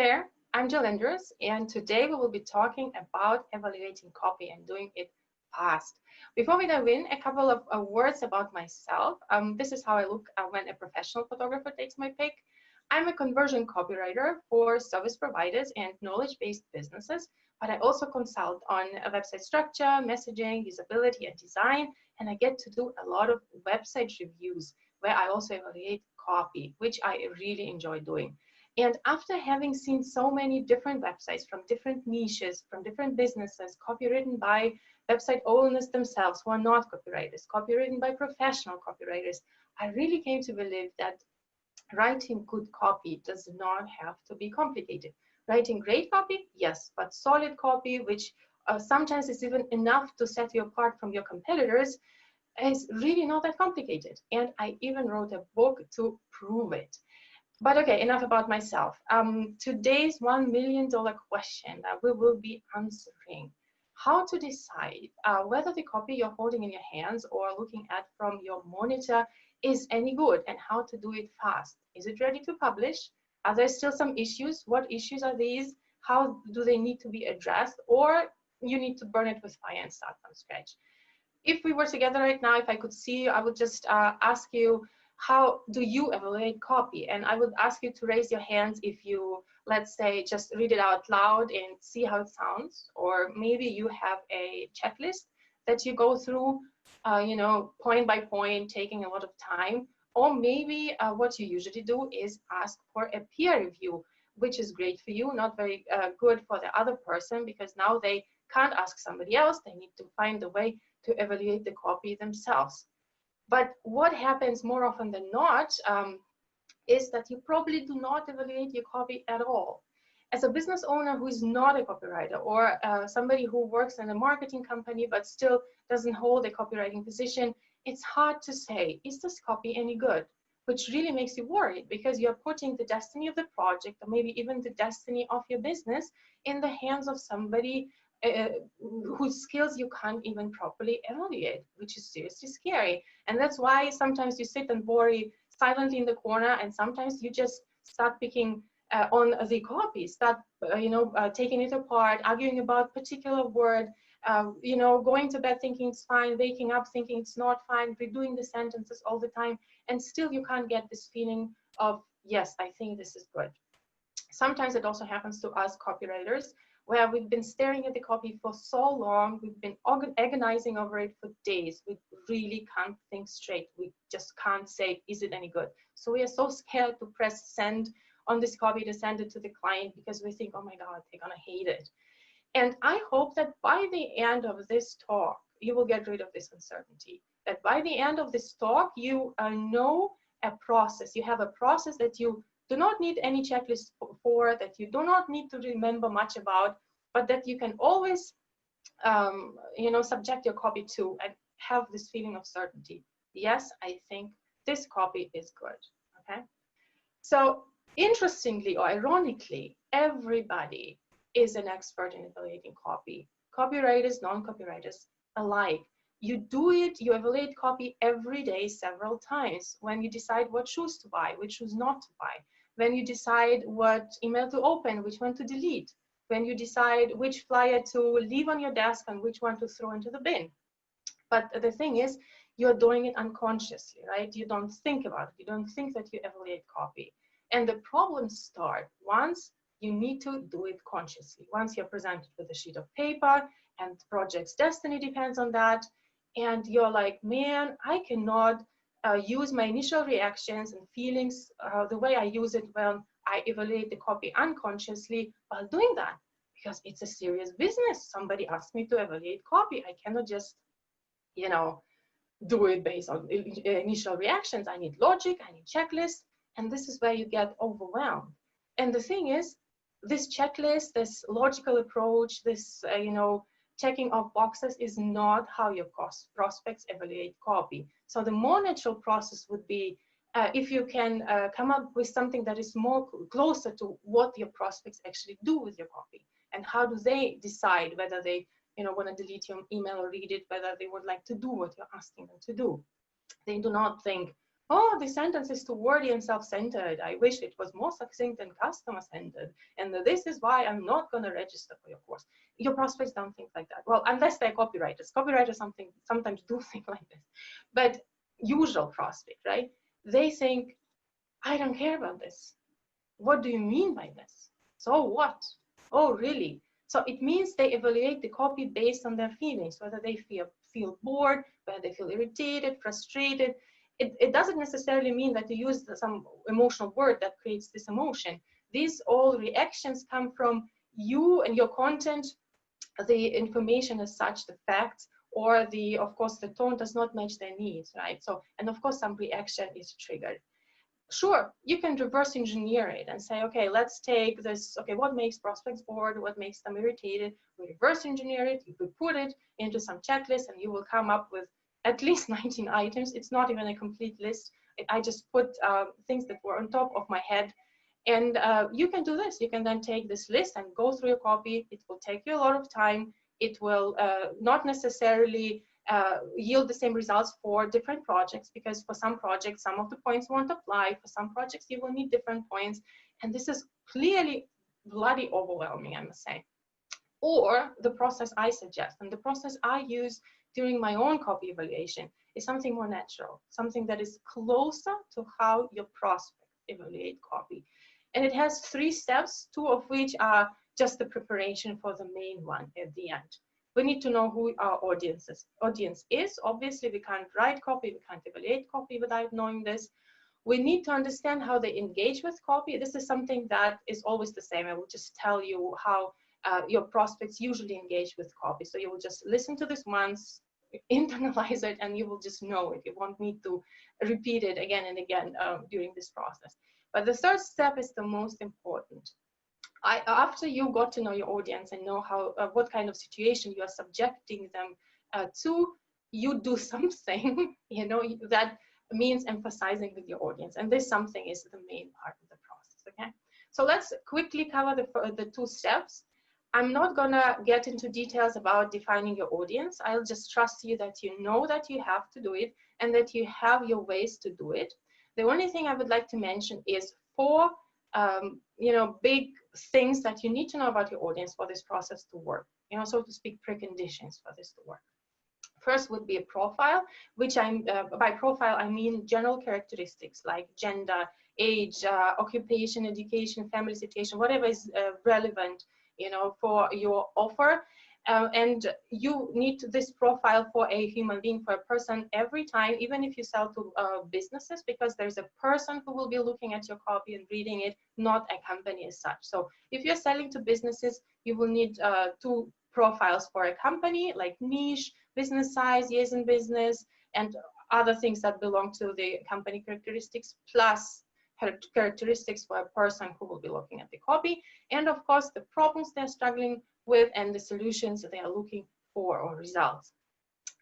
there, I'm Jill Andrews, and today we will be talking about evaluating copy and doing it fast. Before we dive in, a couple of words about myself. This is how I look when a professional photographer takes my pic. I'm a conversion copywriter for service providers and knowledge-based businesses, but I also consult on website structure, messaging, usability, and design, and I get to do a lot of website reviews where I also evaluate copy, which I really enjoy doing. And after having seen so many different websites from different niches, from different businesses, copywritten by website owners themselves who are not copywriters, copywritten by professional copywriters, I really came to believe that writing good copy does not have to be complicated. Writing great copy, yes, but solid copy, which sometimes is even enough to set you apart from your competitors, is really not that complicated. And I even wrote a book to prove it. But okay, enough about myself. Today's $1 million question that we will be answering: how to decide whether the copy you're holding in your hands or looking at from your monitor is any good, and how to do it fast. Is it ready to publish? Are there still some issues? What issues are these? How do they need to be addressed? Or you need to burn it with fire and start from scratch. If we were together right now, if I could see you, I would just ask you, how do you evaluate copy? And I would ask you to raise your hands if you, let's say, just read it out loud and see how it sounds. Or maybe you have a checklist that you go through, point by point, taking a lot of time. Or maybe what you usually do is ask for a peer review, which is great for you, not very good for the other person, because now they can't ask somebody else. They need to find a way to evaluate the copy themselves. But what happens more often than not is that you probably do not evaluate your copy at all. As a business owner who is not a copywriter, or somebody who works in a marketing company but still doesn't hold a copywriting position, it's hard to say, is this copy any good? Which really makes you worried, because you're putting the destiny of the project, or maybe even the destiny of your business, in the hands of somebody whose skills you can't even properly evaluate, which is seriously scary. And that's why sometimes you sit and worry silently in the corner, and sometimes you just start picking on the copy, start taking it apart, arguing about particular word, going to bed thinking it's fine, waking up thinking it's not fine, redoing the sentences all the time, and still you can't get this feeling of, yes, I think this is good. Sometimes it also happens to us copywriters, where we've been staring at the copy for so long, we've been agonizing over it for days. We really can't think straight. We just can't say, is it any good? So we are so scared to press send on this copy, to send it to the client, because we think, oh my God, they're gonna hate it. And I hope that by the end of this talk, you will get rid of this uncertainty. That by the end of this talk, you know a process. You have a process that you do not need any checklist for, that you do not need to remember much about, but that you can always, subject your copy to and have this feeling of certainty. Yes, I think this copy is good, okay? So interestingly or ironically, everybody is an expert in evaluating copy. Copywriters, non-copywriters alike. You do it, you evaluate copy every day several times when you decide what shoes to buy, which shoes not to buy, when you decide what email to open, which one to delete, when you decide which flyer to leave on your desk and which one to throw into the bin. But the thing is, you're doing it unconsciously, right? You don't think about it. You don't think that you evaluate copy. And the problems start once you need to do it consciously. Once you're presented with a sheet of paper and the project's destiny depends on that, and you're like, man, I cannot use my initial reactions and feelings the way I use it when I evaluate the copy unconsciously while doing that, because it's a serious business. Somebody asked me to evaluate copy. I cannot just, do it based on initial reactions. I need logic, I need checklists, and this is where you get overwhelmed. And the thing is, this checklist, this logical approach, this, checking off boxes is not how your prospects evaluate copy. So the more natural process would be if you can come up with something that is more closer to what your prospects actually do with your copy, and how do they decide whether they want to delete your email or read it, whether they would like to do what you're asking them to do. They do not think, oh, this sentence is too wordy and self-centered. I wish it was more succinct and customer-centered. And this is why I'm not going to register for your course. Your prospects don't think like that. Well, unless they're copywriters. Copywriters sometimes do think like this. But usual prospect, right? They think, I don't care about this. What do you mean by this? So what? Oh, really? So it means they evaluate the copy based on their feelings, whether they feel bored, whether they feel irritated, frustrated. It doesn't necessarily mean that you use some emotional word that creates this emotion. These all reactions come from you and your content, the information as such, the facts, or of course, the tone does not match their needs, right? So, and of course, some reaction is triggered. Sure, you can reverse engineer it and say, okay, let's take this, okay, what makes prospects bored, what makes them irritated? We reverse engineer it, you could put it into some checklist and you will come up with at least 19 items. It's not even a complete list. I just put things that were on top of my head. And you can do this. You can then take this list and go through your copy. It will take you a lot of time. It will not necessarily yield the same results for different projects, because for some projects, some of the points won't apply. For some projects, you will need different points. And this is clearly bloody overwhelming, I must say. Or the process I suggest, and the process I use during my own copy evaluation, is something more natural, something that is closer to how your prospects evaluate copy. And it has 3 steps, 2 of which are just the preparation for the main one at the end. We need to know who our audience is. Obviously, we can't write copy, we can't evaluate copy without knowing this. We need to understand how they engage with copy. This is something that is always the same. I will just tell you how your prospects usually engage with copy. So you will just listen to this once, internalize it, and you will just know it. You won't need to repeat it again and again during this process. But the 3rd step is the most important. After you got to know your audience and know how what kind of situation you are subjecting them to, you do something, you know, that means emphasizing with your audience. And this something is the main part of the process, okay? So let's quickly cover the 2 steps. I'm not gonna get into details about defining your audience. I'll just trust you that you know that you have to do it and that you have your ways to do it. The only thing I would like to mention is 4 you know, big things that you need to know about your audience for this process to work, you know, so to speak, preconditions for this to work. First would be a profile, which by profile, I mean general characteristics like gender, age, occupation, education, family situation, whatever is relevant, you know, for your offer. And you need this profile for a human being, for a person every time, even if you sell to businesses, because there's a person who will be looking at your copy and reading it, not a company as such. So if you're selling to businesses, you will need 2 profiles for a company, like niche, business size, years in business, and other things that belong to the company characteristics, plus characteristics for a person who will be looking at the copy, and of course the problems they're struggling with and the solutions that they are looking for or results.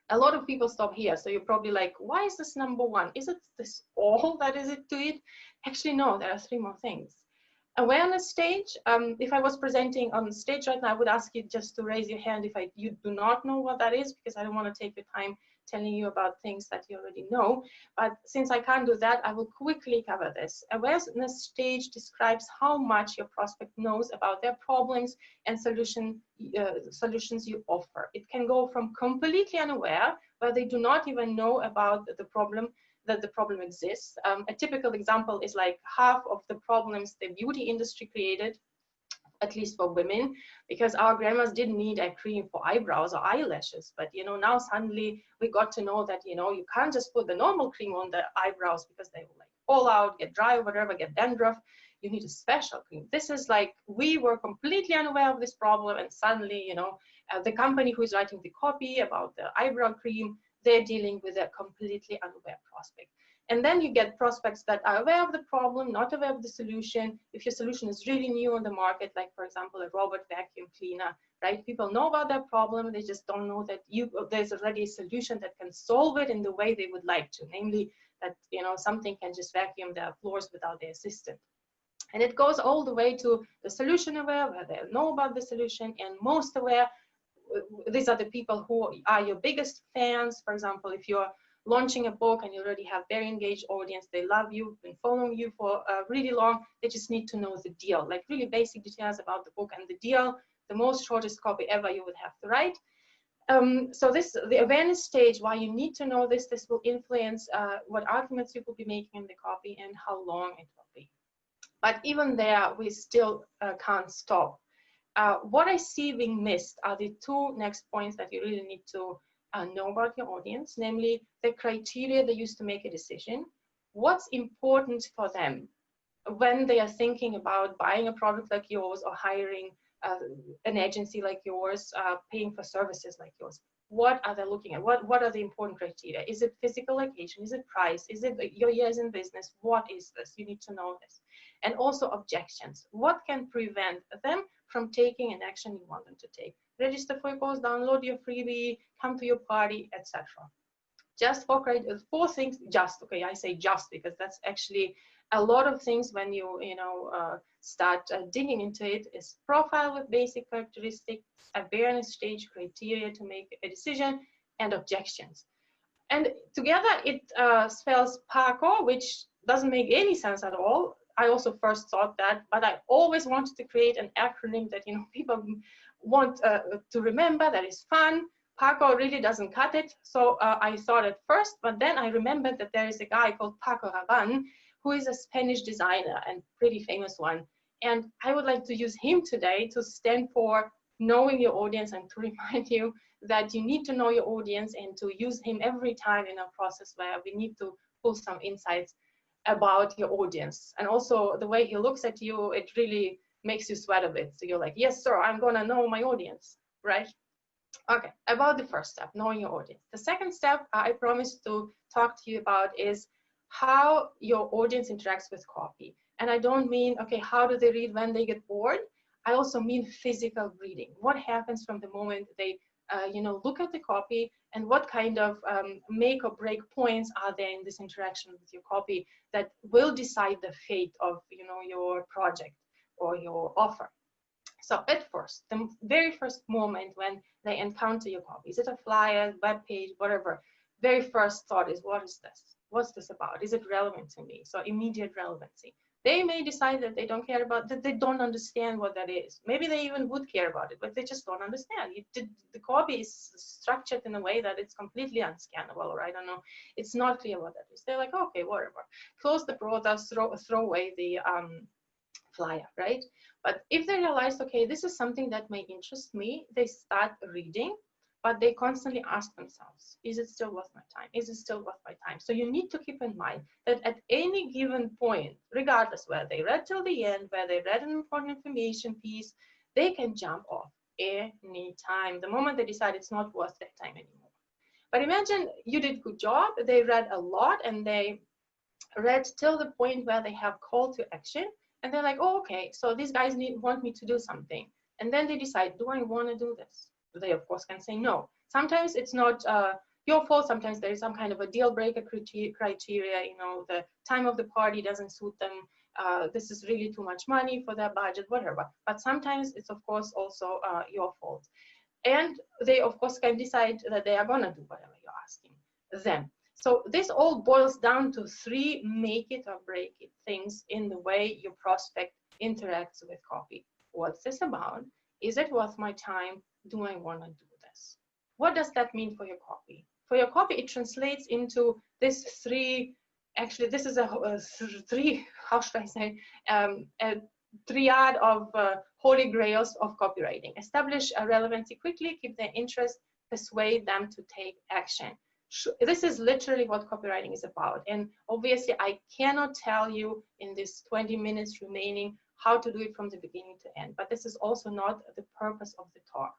A lot of people stop here, so you're probably like, why is this number 1? Is it this all that is it to it? Actually, no, there are 3 more things. Awareness stage. If I was presenting on stage right now, I would ask you just to raise your hand if you do not know what that is, because I don't want to take your time telling you about things that you already know. But since I can't do that, I will quickly cover this. Awareness stage describes how much your prospect knows about their problems and solutions you offer. It can go from completely unaware, where they do not even know about the problem, that the problem exists. A typical example is like half of the problems the beauty industry created, at least for women, because our grandmas didn't need a cream for eyebrows or eyelashes. But, you know, now suddenly we got to know that, you know, you can't just put the normal cream on the eyebrows because they will like fall out, get dry or whatever, get dandruff. You need a special cream. This is like, we were completely unaware of this problem, and suddenly, you know, the company who is writing the copy about the eyebrow cream, they're dealing with a completely unaware prospect. And then you get prospects that are aware of the problem, not aware of the solution. If your solution is really new on the market, like for example, a robot vacuum cleaner, right? People know about that problem, they just don't know that there's already a solution that can solve it in the way they would like to, namely that, you know, something can just vacuum their floors without their assistant. And it goes all the way to the solution aware, where they know about the solution, and most aware. These are the people who are your biggest fans. For example, if you're launching a book and you already have very engaged audience, they love you, been following you for really long, they just need to know the deal, like really basic details about the book and the deal, the most shortest copy ever you would have to write. So the awareness stage, why you need to know this will influence what arguments you will be making in the copy and how long it will be. But even there, we still can't stop. What I see being missed are the two next points that you really need to know about your audience, namely the criteria they use to make a decision, what's important for them when they are thinking about buying a product like yours or hiring an agency like yours, paying for services like yours. What are they looking at? What are the important criteria? Is it physical location? Is it price? Is it your years in business? What is this? You need to know this. And also objections. What can prevent them from taking an action you want them to take? Register for your course, download your freebie, come to your party, etc. Just four things. Just okay, I say just because that's actually a lot of things when you start digging into it. Is profile with basic characteristics, awareness stage, criteria to make a decision, and objections. And together it spells PACO, which doesn't make any sense at all. I also first thought that, but I always wanted to create an acronym that people want to remember, that is fun. PACO really doesn't cut it. So I thought at first, but then I remembered that there is a guy called Paco Rabanne, who is a Spanish designer and pretty famous one. And I would like to use him today to stand for knowing your audience and to remind you that you need to know your audience and to use him every time in a process where we need to pull some insights about your audience. And also the way he looks at you, it really makes you sweat a bit. So you're like, yes, sir, I'm gonna know my audience, right? Okay, about the first step, knowing your audience. The second step I promised to talk to you about is how your audience interacts with copy. And I don't mean, okay, how do they read when they get bored? I also mean physical reading. What happens from the moment they look at the copy, and what kind of make or break points are there in this interaction with your copy that will decide the fate of your project or your offer. So at first, the very first moment when they encounter your copy, is it a flyer, web page, whatever, very first thought is, what is this? What's this about? Is it relevant to me? So immediate relevancy. They may decide that they don't care about, that they don't understand what that is. Maybe they even would care about it, but they just don't understand. The copy is structured in a way that it's completely unscannable, or I don't know, it's not clear what that is. They're like, okay, whatever. Close the browser, throw away the flyer, right? But if they realize, okay, this is something that may interest me, they start reading, but they constantly ask themselves, is it still worth my time? Is it still worth my time? So you need to keep in mind that at any given point, regardless whether they read till the end, where they read an important information piece, they can jump off any time, the moment they decide it's not worth their time anymore. But imagine you did a good job, they read a lot, and they read till the point where they have call to action, and they're like, oh, okay, so these guys want me to do something. And then they decide, do I want to do this? They, of course, can say no. Sometimes it's not your fault. Sometimes there is some kind of a deal breaker criteria. The time of the party doesn't suit them. This is really too much money for their budget, whatever. But sometimes it's, of course, also your fault. And they, of course, can decide that they are going to do whatever you're asking them. So this all boils down to three make it or break it things in the way your prospect interacts with copy. What's this about? Is it worth my time? Do I want to do this? What does that mean for your copy? For your copy, it translates into this three, actually this is a three, how should I say, a triad of holy grails of copywriting. Establish a relevancy quickly, keep their interest, persuade them to take action. This is literally what copywriting is about. And obviously, I cannot tell you in this 20 minutes remaining how to do it from the beginning to end. But this is also not the purpose of the talk.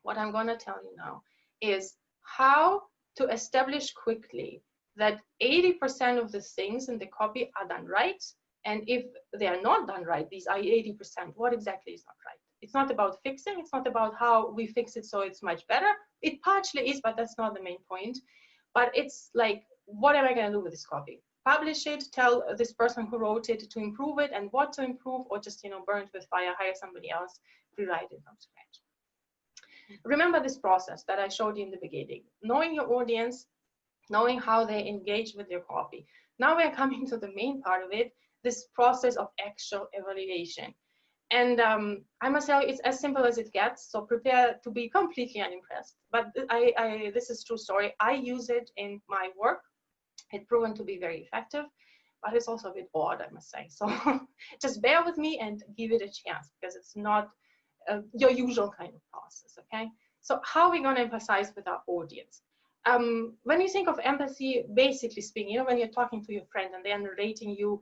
What I'm going to tell you now is how to establish quickly that 80% of the things in the copy are done right. And if they are not done right, these are 80%, what exactly is not right? It's not about fixing. It's not about how we fix it so it's much better. It partially is, but that's not the main point. But it's like, what am I going to do with this copy? Publish it, tell this person who wrote it to improve it and what to improve, or just, burn it with fire, hire somebody else, rewrite it from scratch. Remember this process that I showed you in the beginning. Knowing your audience, knowing how they engage with your copy. Now we're coming to the main part of it, this process of actual evaluation. And I must tell you, it's as simple as it gets. So prepare to be completely unimpressed. But this is true story. I use it in my work. It's proven to be very effective, but it's also a bit odd, I must say. So just bear with me and give it a chance, because it's not your usual kind of process, okay? So how are we going to emphasize with our audience? When you think of empathy, basically speaking, you know, when you're talking to your friend and they're narrating you,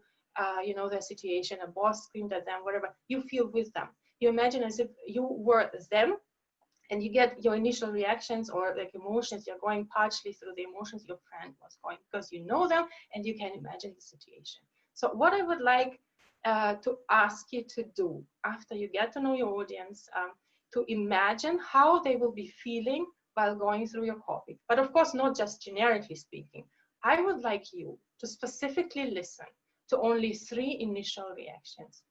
you know, their situation, a boss screamed at them, whatever, you feel with them. You imagine as if you were them, and you get your initial reactions or like emotions. You're going partially through the emotions your friend was going, because you know them and you can imagine the situation. So what I would like to ask you to do after you get to know your audience, to imagine how they will be feeling while going through your copy. But of course, not just generically speaking. I would like you to specifically listen to only 3 initial reactions,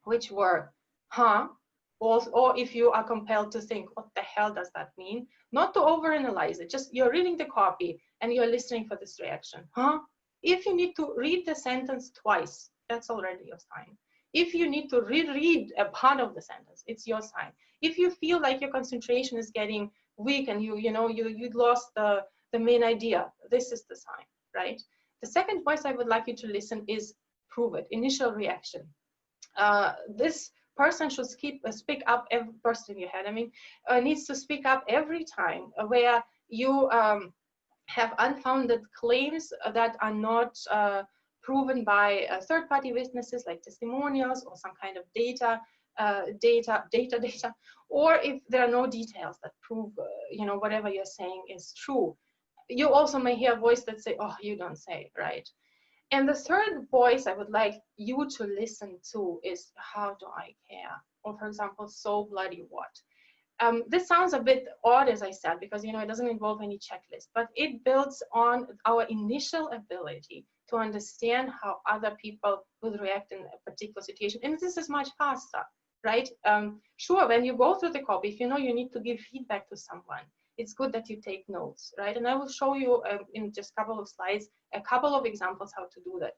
which were, huh? Or if you are compelled to think, what the hell does that mean? Not to overanalyze it, just you're reading the copy and you're listening for this reaction, huh? If you need to read the sentence twice, that's already your sign. If you need to reread a part of the sentence, it's your sign. If you feel like your concentration is getting weak and you lost the main idea, this is the sign, right? The second voice I would like you to listen is prove it, initial reaction. This person should speak up, every person in your head, I mean, needs to speak up every time where you have unfounded claims that are not proven by third-party witnesses like testimonials or some kind of data, or if there are no details that prove, you know, whatever you're saying is true. You also may hear a voice that say, oh, you don't say, right? And the third voice I would like you to listen to is, how do I care? Or for example, so bloody what? This sounds a bit odd, as I said, because, you know, it doesn't involve any checklist, but it builds on our initial ability to understand how other people will react in a particular situation. And this is much faster, right? Sure, when you go through the copy, if you know you need to give feedback to someone, it's good that you take notes, right? And I will show you in just a couple of slides, a couple of examples how to do that.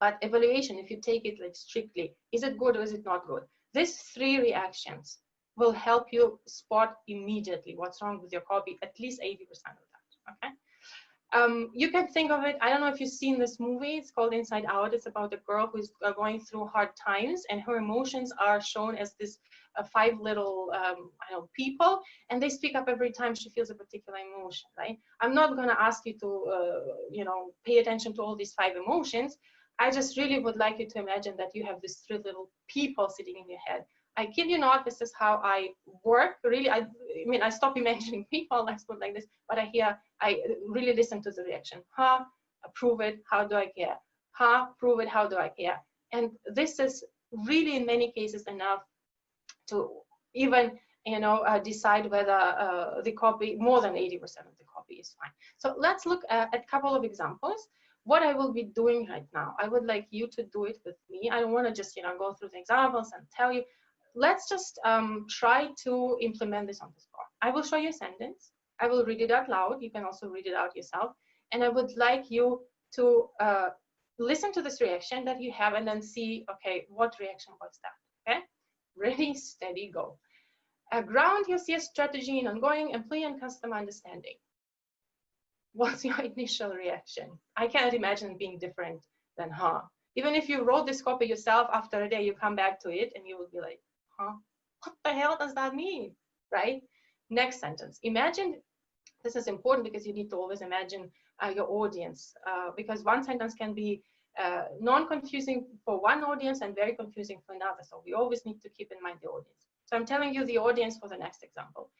But evaluation, if you take it like strictly, is it good or is it not good? These 3 reactions will help you spot immediately what's wrong with your copy, at least 80% of that, okay? You can think of it, I don't know if you've seen this movie, it's called Inside Out. It's about a girl who's going through hard times, and her emotions are shown as this 5 little I don't know, people, and they speak up every time she feels a particular emotion, right? I'm not going to ask you to you know, pay attention to all these 5 emotions. I just really would like you to imagine that you have these 3 little people sitting in your head. I kid you not, this is how I work. Really, I mean, I stop imagining people, let's put it like this, but I really listen to the reaction. Huh, prove it, how do I care? Huh, prove it, how do I care? And this is really in many cases enough to even, you know, decide whether the copy, more than 80% of the copy is fine. So let's look at a couple of examples. What I will be doing right now, I would like you to do it with me. I don't want to just, you know, go through the examples and tell you. Let's just try to implement this on the spot. I will show you a sentence. I will read it out loud. You can also read it out yourself. And I would like you to listen to this reaction that you have and then see, okay, what reaction was that? Okay, ready, steady, go. Ground your CS strategy in ongoing employee and customer understanding. What's your initial reaction? I can't imagine it being different than, huh? Even if you wrote this copy yourself, after a day you come back to it and you will be like, huh? What the hell does that mean, right? Next sentence. Imagine, this is important because you need to always imagine your audience, because one sentence can be non-confusing for one audience and very confusing for another. So we always need to keep in mind the audience. So I'm telling you the audience for the next example.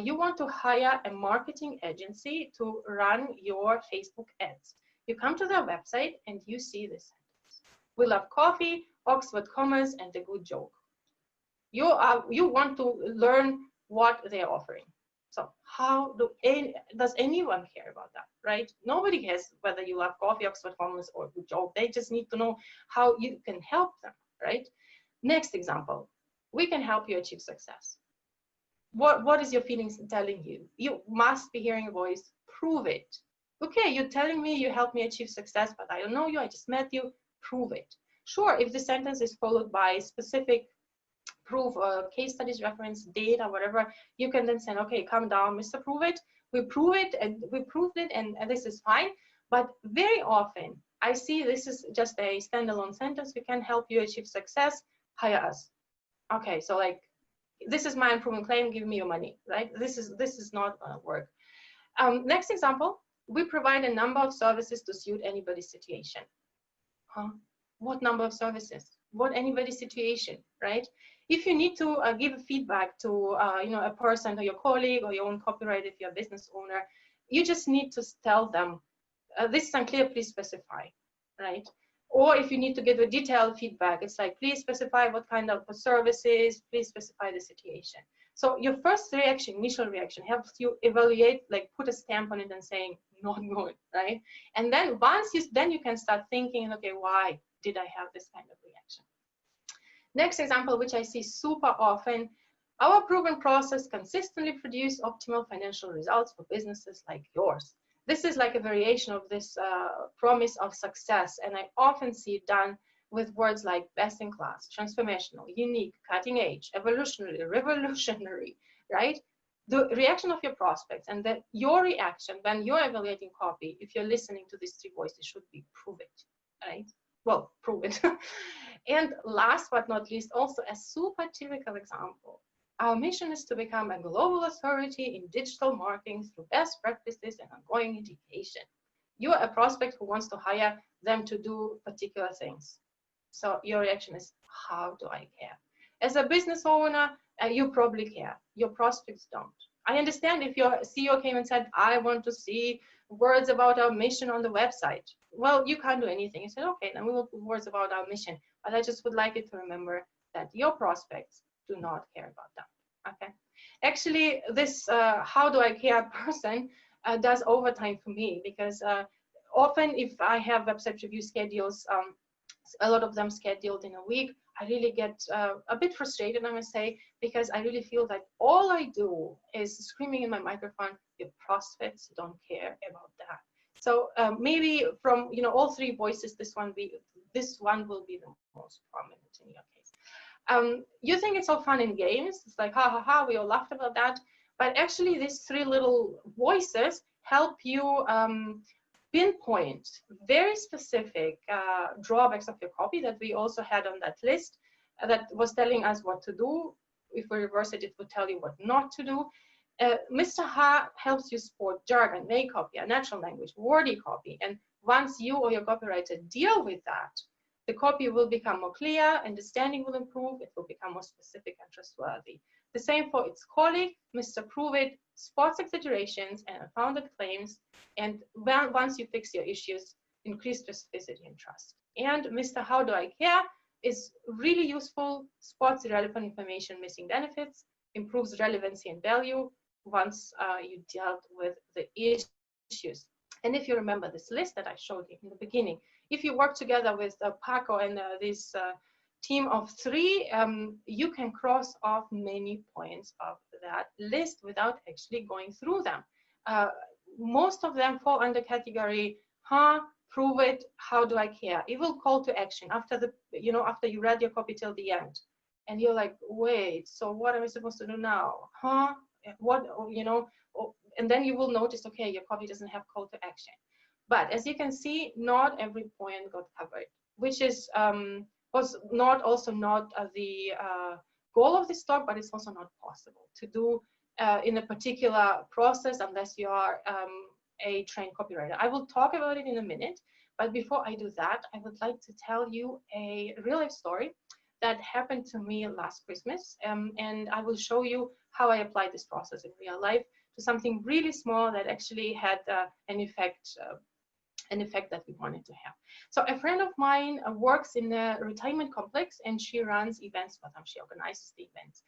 You want to hire a marketing agency to run your Facebook ads. You come to their website and you see this sentence. We love coffee, Oxford Commerce, and a good joke. You want to learn what they're offering. So how does anyone care about that, right? Nobody cares whether you love coffee, Oxford Commerce, or a good joke. They just need to know how you can help them, right? Next example, we can help you achieve success. What is your feelings telling you? You must be hearing a voice, prove it. Okay, you're telling me you helped me achieve success, but I don't know you, I just met you, prove it. Sure, if the sentence is followed by specific proof, case studies, reference, data, whatever, you can then say, okay, calm down, Mr. Prove It. We prove it and we proved it, and this is fine. But very often, I see this is just a standalone sentence. We can help you achieve success. Hire us. Okay, so like, this is my unproven claim. Give me your money, right? This is not gonna work. Next example, we provide a number of services to suit anybody's situation. Huh? What number of services? What anybody's situation, right? If you need to give feedback to a person or your colleague or your own copywriter, if you're a business owner, you just need to tell them, this is unclear, please specify, right? Or if you need to give a detailed feedback, it's like, please specify what kind of services, please specify the situation. So your first reaction, initial reaction, helps you evaluate, like put a stamp on it and saying, not good, right? And then once then you can start thinking, okay, why did I have this kind of reaction? Next example, which I see super often, our proven process consistently produce optimal financial results for businesses like yours. This is like a variation of this promise of success, and I often see it done with words like best in class, transformational, unique, cutting edge, evolutionary, revolutionary, right? The reaction of your prospects and your reaction when you're evaluating copy, if you're listening to these three voices, should be prove it, right? Well, prove it. And last but not least, also a super typical example. Our mission is to become a global authority in digital marketing through best practices and ongoing education. You're a prospect who wants to hire them to do particular things. So your reaction is, how do I care? As a business owner, you probably care. Your prospects don't. I understand if your CEO came and said, I want to see words about our mission on the website. Well, you can't do anything. You said, okay, then we will put words about our mission. But I just would like you to remember that your prospects do not care about that. Okay. Actually, this how do I care person does overtime for me, because often if I have website review schedules, a lot of them scheduled in a week, I really get a bit frustrated, I must say, because I really feel that all I do is screaming in my microphone, your prospects don't care about that. So maybe from all three voices, this one will be the most prominent in your case. You think it's all fun and games. It's like, ha ha ha, we all laughed about that. But actually, these three little voices help you pinpoint very specific drawbacks of your copy that we also had on that list that was telling us what to do. If we reverse it, it would tell you what not to do. Mr. Ha helps you spot jargon, vague copy, a natural language, wordy copy. And once you or your copywriter deal with that, the copy will become more clear, understanding will improve, it will become more specific and trustworthy. The same for its colleague, Mr. Prove It spots exaggerations and unfounded claims, and once you fix your issues, increase specificity and trust. And Mr. How Do I Care is really useful, spots irrelevant information, missing benefits, improves relevancy and value once you dealt with the issues. And if you remember this list that I showed you in the beginning, if you work together with Paco and this team of three, you can cross off many points of that list without actually going through them. Most of them fall under category, prove it, how do I care? It will call to action after after you read your copy till the end. And you're like, wait, so what am I supposed to do now? What, and then you will notice, okay, your copy doesn't have call to action. But as you can see, not every point got covered, which is was not the goal of this talk, but it's also not possible to do in a particular process unless you are a trained copywriter. I will talk about it in a minute, but before I do that, I would like to tell you a real life story that happened to me last Christmas, and I will show you how I applied this process in real life to something really small that actually had an effect that we wanted to have. So a friend of mine works in a retirement complex, and she runs events for them. She organizes the events.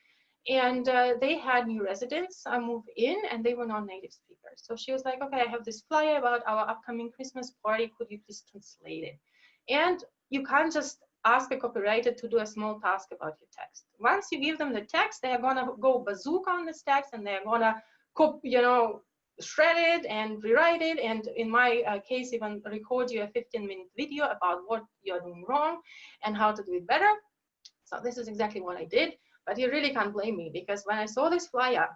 And they had new residents move in, and they were non-native speakers. So she was like, okay, I have this flyer about our upcoming Christmas party. Could you please translate it? And you can't just ask a copywriter to do a small task about your text. Once you give them the text, they are gonna go bazooka on this text, and they are gonna shred it and rewrite it, and in my case, even record you a 15-minute video about what you're doing wrong and how to do it better. So this is exactly what I did, but you really can't blame me, because when I saw this flyer,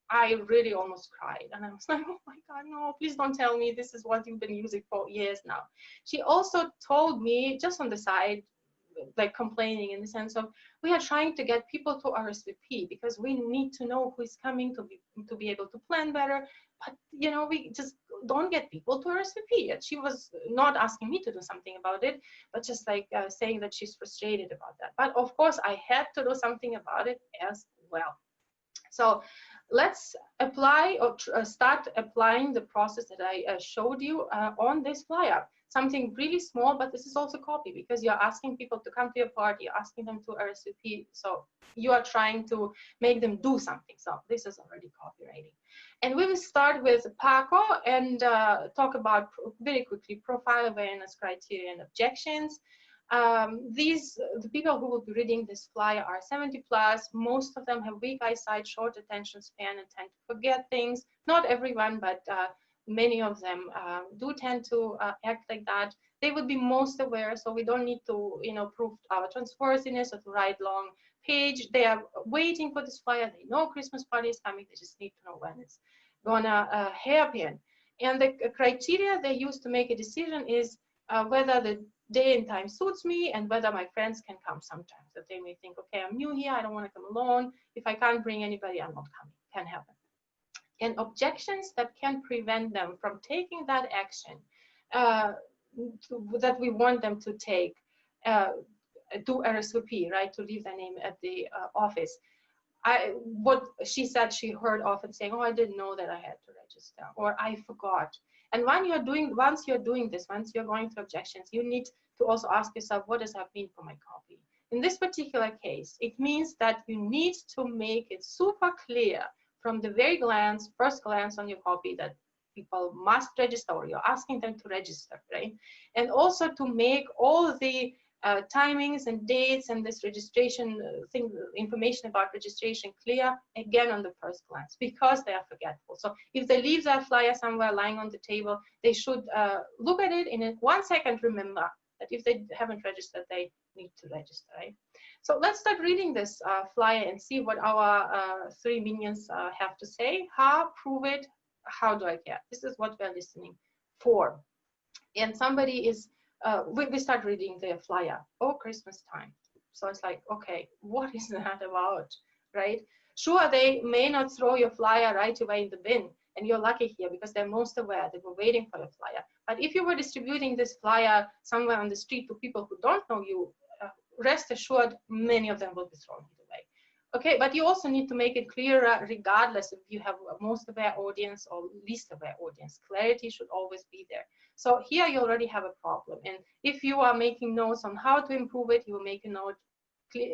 I really almost cried, and I was like, oh my God, no, please don't tell me this is what you've been using for years now. She also told me, just on the side, like complaining in the sense of, we are trying to get people to RSVP because we need to know who is coming to be able to plan better. But you know, we just don't get people to RSVP. And she was not asking me to do something about it, but just like saying that she's frustrated about that. But of course, I had to do something about it as well. So let's apply or start applying the process that I showed you on this flyer. Something really small, but this is also copy, because you're asking people to come to your party, you're asking them to RSVP. So you are trying to make them do something. So this is already copywriting. And we will start with Paco and talk about very quickly profile awareness criteria and objections. The people who will be reading this flyer are 70 plus. Most of them have weak eyesight, short attention span, and tend to forget things. Not everyone, but many of them do tend to act like that. They would be most aware, so we don't need to, you know, prove our trustworthiness or to write long page. They are waiting for this flyer. They know Christmas party is coming. They just need to know when it's gonna happen. And the criteria they use to make a decision is whether the day and time suits me, and whether my friends can come sometimes. That they may think, okay, I'm new here, I don't want to come alone. If I can't bring anybody, I'm not coming. Can happen. And objections that can prevent them from taking that action that we want them to take to RSVP, right, to leave their name at the office. What she said, she heard often saying, oh, I didn't know that I had to register, or I forgot. And once you're doing this, once you're going through objections, you need to also ask yourself, what does that mean for my copy? In this particular case, it means that you need to make it super clear from the very first glance on your copy that people must register, or you're asking them to register, right? And also to make all the timings and dates and this registration information about registration clear again on the first glance, because they are forgetful. So if they leave their flyer somewhere lying on the table, they should look at it in 1 second, remember that if they haven't registered, they need to register, right? So let's start reading this flyer and see what our 3 minions have to say. How, prove it, how do I care? This is what we're listening for. And somebody is we start reading the flyer. Oh, Christmas time. So it's like, okay, what is that about, right? Sure, they may not throw your flyer right away in the bin, and you're lucky here because they're most aware. They were waiting for your flyer. But if you were distributing this flyer somewhere on the street to people who don't know you, rest assured, many of them will be throwing it away. Okay, but you also need to make it clearer regardless if you have a most aware audience or least aware audience. Clarity should always be there. So here you already have a problem. And if you are making notes on how to improve it, you will make a note,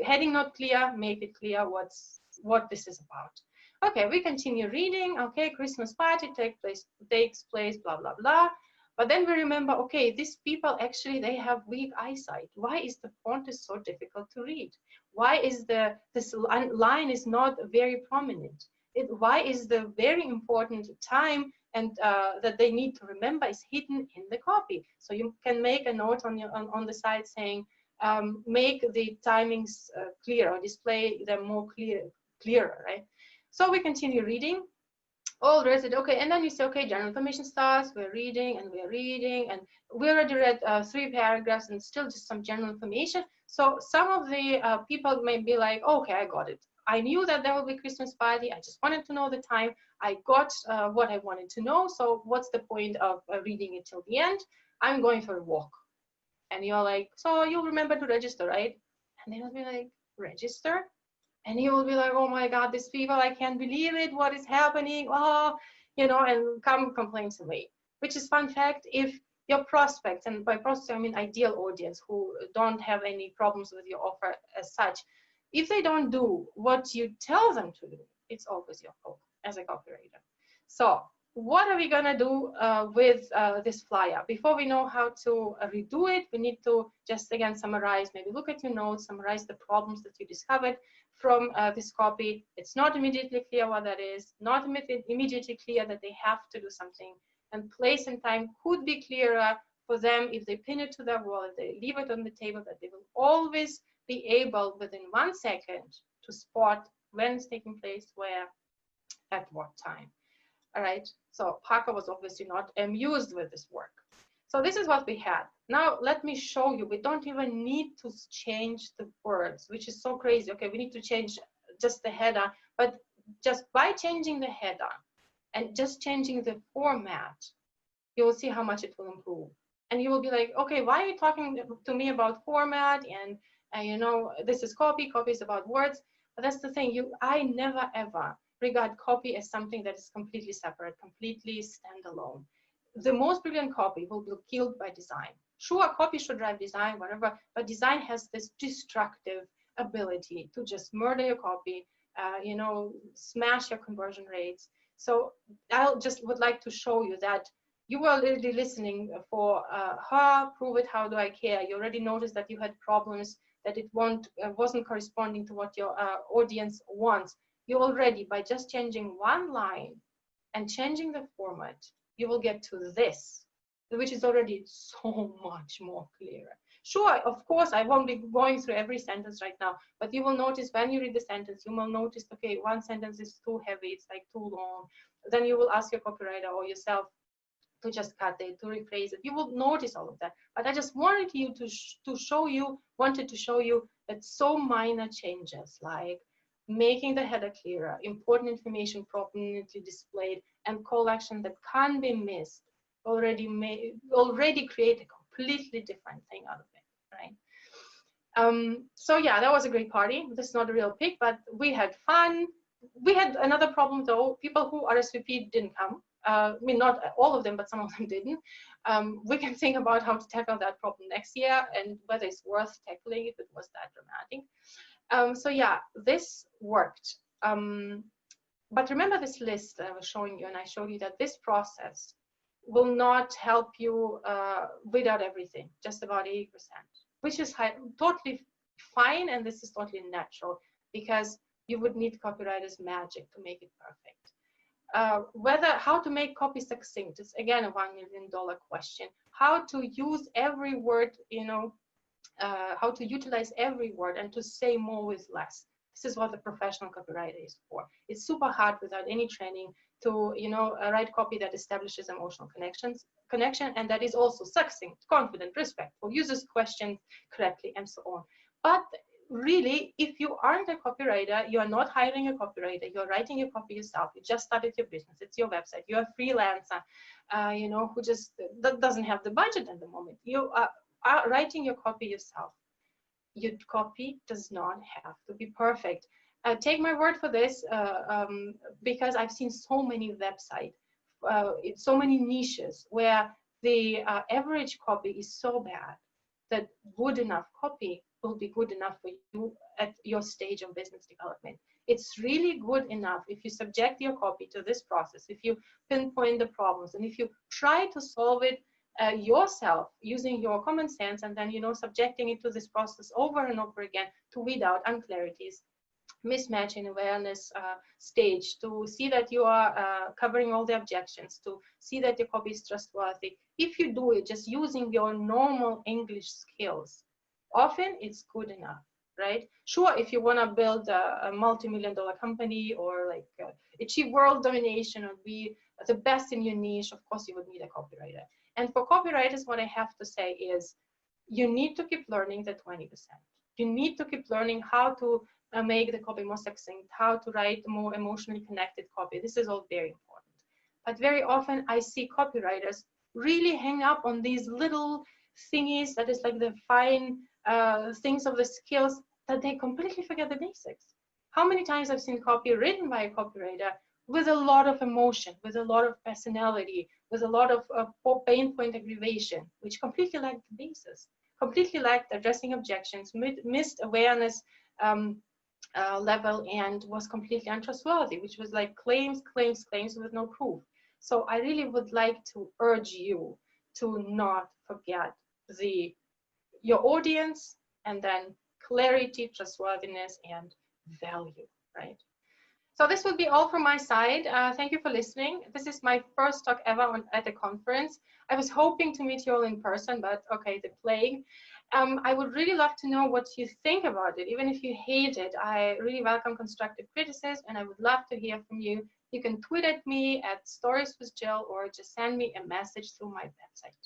heading not clear, make it clear what this is about. Okay, we continue reading. Okay, Christmas party takes place, blah, blah, blah. But then we remember, okay, these people actually, they have weak eyesight. Why is the font is so difficult to read? Why is this line is not very prominent? Why is the very important time and that they need to remember is hidden in the copy? So you can make a note on the side saying, make the timings clear, or display them more clearer, right? So we continue reading. All read, okay, and then you say, okay, general information starts, we're reading, and we already read 3 paragraphs and still just some general information. So some of the people may be like, okay, I got it. I knew that there will be Christmas party. I just wanted to know the time. I got what I wanted to know. So what's the point of reading it till the end? I'm going for a walk. And you're like, so you'll remember to register, right? And they will be like, register? And you will be like, oh my God, these people, I can't believe it. What is happening? Oh, you know, and come complaints away. Which is fun fact, if your prospects, and by prospects I mean ideal audience who don't have any problems with your offer as such, if they don't do what you tell them to do, it's always your fault as a copywriter. So what are we gonna do with this flyer? Before we know how to redo it, we need to just again summarize, maybe look at your notes, summarize the problems that you discovered from this copy. It's not immediately clear what that is, not immediately clear that they have to do something, and place and time could be clearer for them if they pin it to their wall, if they leave it on the table, that they will always be able within 1 second to spot when it's taking place, where, at what time. All right, so Parker was obviously not amused with this work. So this is what we had. Now let me show you, we don't even need to change the words, which is so crazy. Okay, we need to change just the header, but just by changing the header and just changing the format, you will see how much it will improve. And you will be like, okay, why are you talking to me about format? And you know, this is copy is about words. But that's the thing, I never ever regard copy as something that is completely separate, completely standalone. The most brilliant copy will be killed by design. Sure, copy should drive design, whatever, but design has this destructive ability to just murder your copy, you know, smash your conversion rates. So I just would like to show you that you were already listening for her, prove it, how do I care? You already noticed that you had problems, that it wasn't corresponding to what your audience wants. You already, by just changing one line and changing the format, you will get to this, which is already so much more clearer. Sure, of course, I won't be going through every sentence right now, but you will notice when you read the sentence, you will notice, okay, one sentence is too heavy, it's like too long. Then you will ask your copywriter or yourself to just cut it, to rephrase it. You will notice all of that. But I just wanted you to show you that so minor changes, like making the header clearer, important information prominently displayed, and call action that can't be missed, already create a completely different thing out of it, right? So yeah, that was a great party. This is not a real pic, but we had fun. We had another problem though. People who RSVP didn't come. I mean, not all of them, but some of them didn't. We can think about how to tackle that problem next year and whether it's worth tackling if it was that dramatic. So yeah, this worked. But remember this list that I was showing you, and I showed you that this process will not help you without everything, just about 80%, which is totally fine, and this is totally natural, because you would need copywriter's magic to make it perfect. How to make copy succinct is again a $1 million question. How to use every word, you know, how to utilize every word and to say more with less. This is what the professional copywriter is for. It's super hard without any training to, you know, write copy that establishes emotional connection, and that is also succinct, confident, respectful, uses questions correctly, and so on. But really, if you aren't a copywriter, you are not hiring a copywriter, you're writing your copy yourself, you just started your business, it's your website, you're a freelancer, you know, who just doesn't have the budget at the moment. You are writing your copy yourself. Your copy does not have to be perfect. Take my word for this, because I've seen so many websites, so many niches where the average copy is so bad that good enough copy will be good enough for you at your stage of business development. It's really good enough if you subject your copy to this process, if you pinpoint the problems, and if you try to solve it yourself using your common sense, and then, you know, subjecting it to this process over and over again to weed out unclarities, mismatch in awareness stage, to see that you are covering all the objections, to see that your copy is trustworthy. If you do it just using your normal English skills, often it's good enough, right? Sure, if you want to build a multi-million-dollar company, or like achieve world domination, or be the best in your niche, of course you would need a copywriter. And for copywriters, what I have to say is, you need to keep learning the 20%. You need to keep learning how to make the copy more succinct, how to write more emotionally connected copy. This is all very important. But very often I see copywriters really hang up on these little thingies that is like the fine things of the skills, that they completely forget the basics. How many times I've seen copy written by a copywriter with a lot of emotion, with a lot of personality, with a lot of pain point aggravation, which completely lacked the basis, completely lacked addressing objections, missed awareness level, and was completely untrustworthy, which was like claims with no proof. So I really would like to urge you to not forget your audience, and then clarity, trustworthiness, and value, right? So this would be all from my side. Thank you for listening. This is my first talk ever at a conference. I was hoping to meet you all in person, but okay, the plague. I would really love to know what you think about it, even if you hate it. I really welcome constructive criticism, and I would love to hear from you. You can tweet at me at Stories with Jill, or just send me a message through my website.